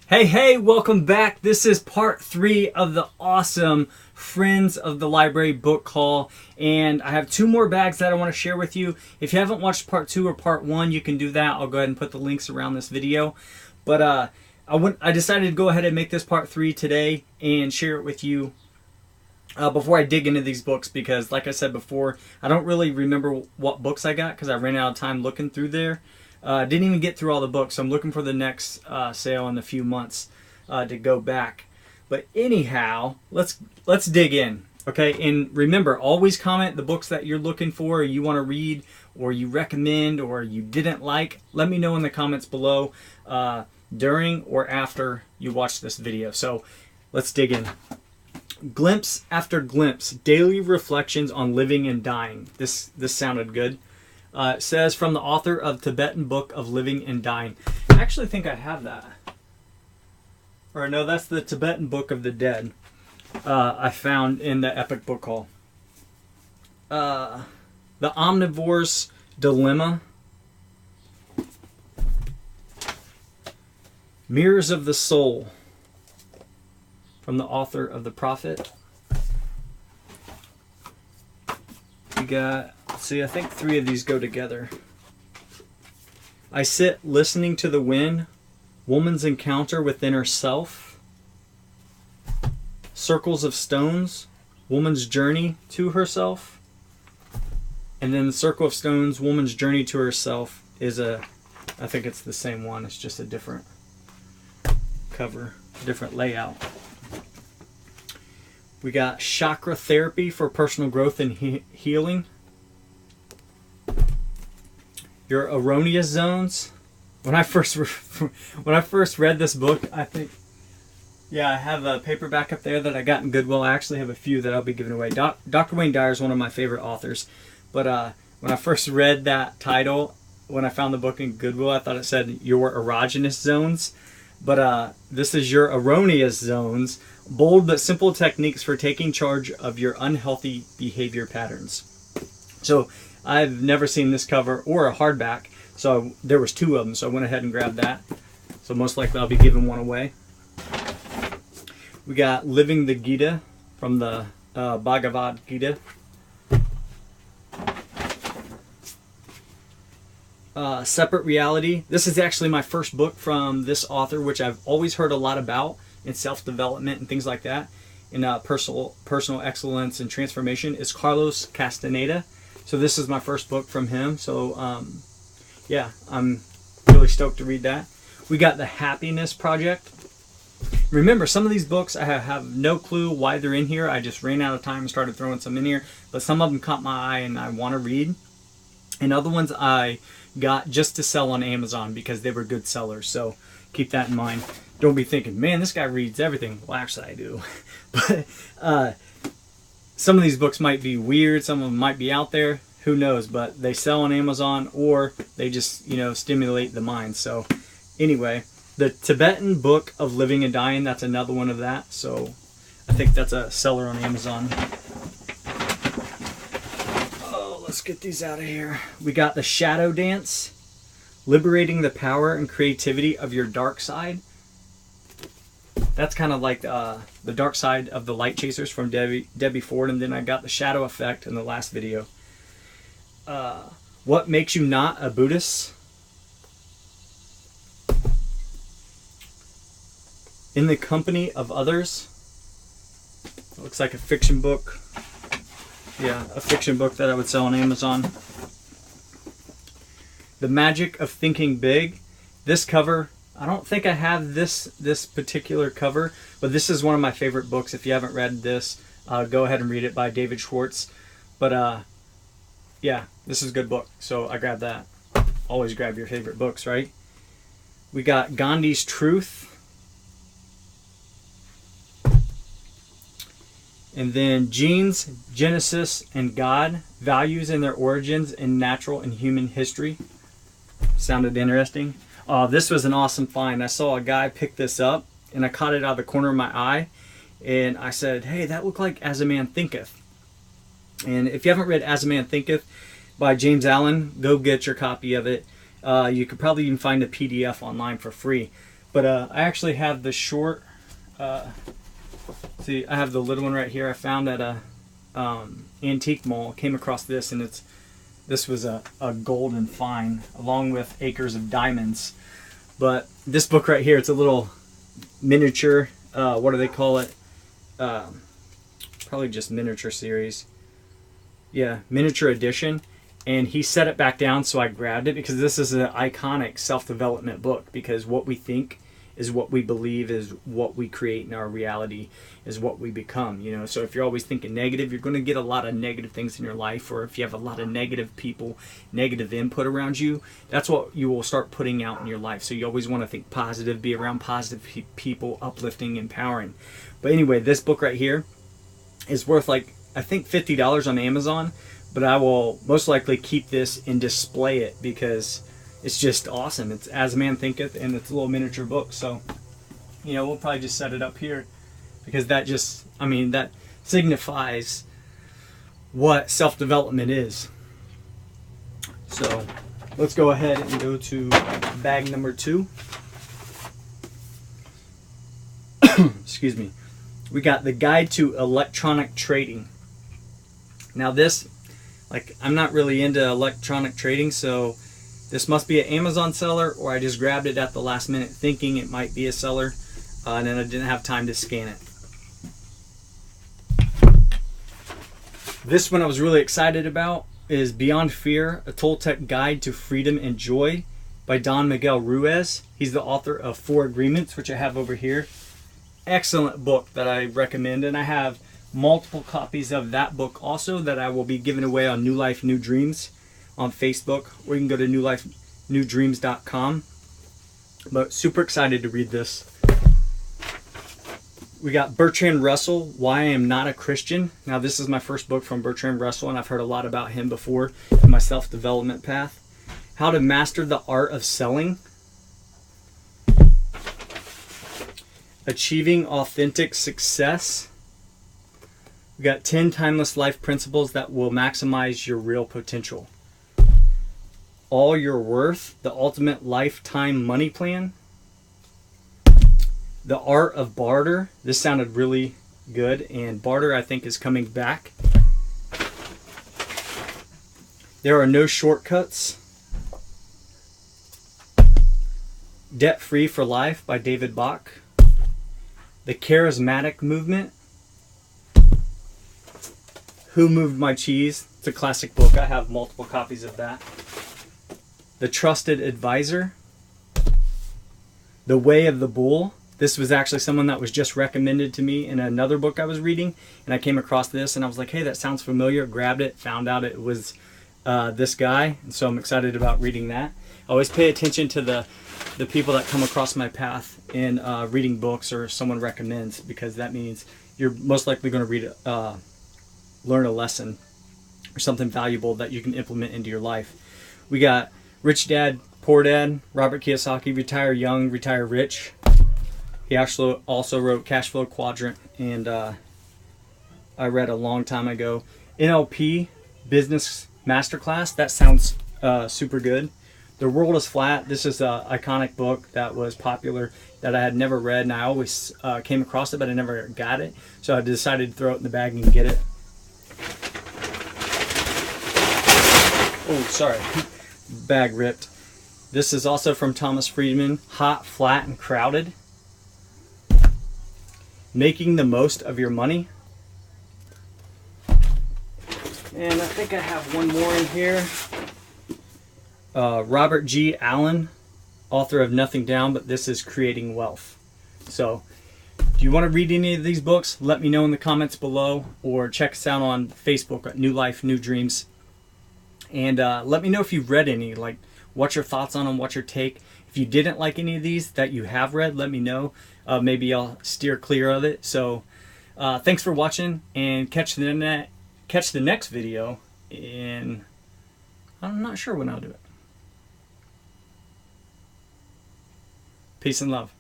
Hey, welcome back. This is part 3 of the awesome Friends of the Library book haul. And I have 2 more bags that I want to share with you. If you haven't watched part 2 or part 1, you can do that. I'll go ahead and put the links around this video. But I decided to go ahead and make this part 3 today and share it with you before I dig into these books, because like I said before, I don't really remember what books I got because I ran out of time looking through there. Didn't even get through all the books, so I'm looking for the next sale in a few months to go back. But anyhow, let's dig in, okay? And remember, always comment the books that you're looking for, or you want to read, or you recommend, or you didn't like. Let me know in the comments below during or after you watch this video. So let's dig in. Glimpse After Glimpse, Daily Reflections on Living and Dying. This sounded good. It says, from the author of Tibetan Book of Living and Dying. I actually think I have that. Or no, that's the Tibetan Book of the Dead. I found in the Epic Book Haul. The Omnivore's Dilemma. Mirrors of the Soul, from the author of The Prophet. We got, see, I think 3 of these go together. I Sit Listening to the Wind, Woman's Encounter Within Herself. Circles of Stones, Woman's Journey to Herself. And then the Circle of Stones, Woman's Journey to Herself is I think it's the same one, it's just a different cover, different layout. We got Chakra Therapy for Personal Growth and Healing. Your Erroneous Zones. When I first read this book, I think, yeah, I have a paperback up there that I got in Goodwill. I actually have a few that I'll be giving away. Dr. Wayne Dyer is one of my favorite authors. But when I first read that title, when I found the book in Goodwill, I thought it said Your Erogenous Zones. But this is Your Erroneous Zones. Bold but simple techniques for taking charge of your unhealthy behavior patterns. So I've never seen this cover or a hardback, so there was 2 of them, so I went ahead and grabbed that. So most likely I'll be giving one away. We got Living the Gita from the Bhagavad Gita. Separate Reality. This is actually my first book from this author, which I've always heard a lot about in self-development and things like that, in personal excellence and transformation. Is Carlos Castaneda. So this is my first book from him. So yeah, I'm really stoked to read that. We got The Happiness Project. Remember, some of these books I have no clue why they're in here. I just ran out of time and started throwing some in here. But some of them caught my eye and I want to read. And other ones I got just to sell on Amazon because they were good sellers. So keep that in mind. Don't be thinking, man, this guy reads everything. Well, actually I do. But some of these books might be weird. Some of them might be out there. Who knows? But they sell on Amazon, or they just, stimulate the mind. So anyway, the Tibetan Book of Living and Dying, that's another one of that. So I think that's a seller on Amazon. Oh, let's get these out of here. We got The Shadow Dance, Liberating the Power and Creativity of Your Dark Side. That's kind of like the dark side of the Light Chasers from Debbie Ford. And then I got The Shadow Effect in the last video. What Makes You Not a Buddhist? In the Company of Others. It looks like a fiction book. Yeah, a fiction book that I would sell on Amazon. The Magic of Thinking Big. This cover, I don't think I have this particular cover, but this is one of my favorite books. If you haven't read this, go ahead and read it, by David Schwartz. But yeah, this is a good book, so I grabbed that. Always grab your favorite books, right? We got Gandhi's Truth. And then Genes, Genesis, and God, Values and Their Origins in Natural and Human History. Sounded interesting. This was an awesome find. I saw a guy pick this up, and I caught it out of the corner of my eye. And I said, hey, that looked like As a Man Thinketh. And if you haven't read As a Man Thinketh by James Allen, go get your copy of it. You could probably even find a PDF online for free. But I actually have the short. See, I have the little one right here. I found at a antique mall. Came across this, and this was a golden find, along with Acres of Diamonds. But this book right here, it's a little miniature. What do they call it? Probably just miniature series. Yeah, miniature edition. And he set it back down, so I grabbed it because this is an iconic self-development book. Because what we think is what we believe, is what we create in our reality, is what we become. You know, so if you're always thinking negative, you're going to get a lot of negative things in your life. Or if you have a lot of negative people, negative input around you, that's what you will start putting out in your life. So you always want to think positive, be around positive people, uplifting, empowering. But anyway, this book right here is worth like, I think $50 on Amazon. But I will most likely keep this and display it because it's just awesome. It's As a Man Thinketh, and it's a little miniature book. So, you know, we'll probably just set it up here because that just, I mean, that signifies what self-development is. So let's go ahead and go to bag number 2. Excuse me. We got The Guide to Electronic Trading. Now this, like, I'm not really into electronic trading, so this must be an Amazon seller, or I just grabbed it at the last minute thinking it might be a seller, and then I didn't have time to scan it. This one I was really excited about is Beyond Fear, a Toltec Guide to Freedom and Joy by Don Miguel Ruiz. He's the author of 4 Agreements, which I have over here. Excellent book that I recommend, and I have multiple copies of that book also that I will be giving away on New Life New Dreams on Facebook, or you can go to newlifenewdreams.com. But super excited to read this. We got Bertrand Russell, Why I Am Not a Christian. Now this is my first book from Bertrand Russell, and I've heard a lot about him before in my self-development path. How to Master the Art of Selling. Achieving Authentic Success. We got 10 timeless life principles that will maximize your real potential. All Your Worth, the ultimate lifetime money plan. The Art of Barter. This sounded really good, and barter I think is coming back. There Are No Shortcuts. Debt Free for Life by David Bach. The Charismatic Movement. Who Moved My Cheese? It's a classic book. I have multiple copies of that. The Trusted Advisor. The Way of the Bull. This was actually someone that was just recommended to me in another book I was reading, and I came across this and I was like, hey, that sounds familiar. Grabbed it, found out it was this guy, and so I'm excited about reading that. I always pay attention to the people that come across my path in reading books or someone recommends, because that means you're most likely going to read learn a lesson or something valuable that you can implement into your life. We got Rich Dad, Poor Dad, Robert Kiyosaki, Retire Young, Retire Rich. He actually also wrote Cash Flow Quadrant, and I read a long time ago. NLP, Business Masterclass. That sounds super good. The World is Flat. This is an iconic book that was popular that I had never read, and I always came across it, but I never got it. So I decided to throw it in the bag and get it. Oh, sorry. Bag ripped. This is also from Thomas Friedman. Hot, Flat, and Crowded. Making the Most of Your Money. And I think I have one more in here. Robert G. Allen, author of Nothing Down, but this is Creating Wealth. So, do you want to read any of these books? Let me know in the comments below, or check us out on Facebook at New Life New Dreams. And let me know if you've read any, like what's your thoughts on them, what's your take. If you didn't like any of these that you have read, let me know. Maybe I'll steer clear of it. So thanks for watching, and catch the next video in, I'm not sure when I'll do it. Peace and love.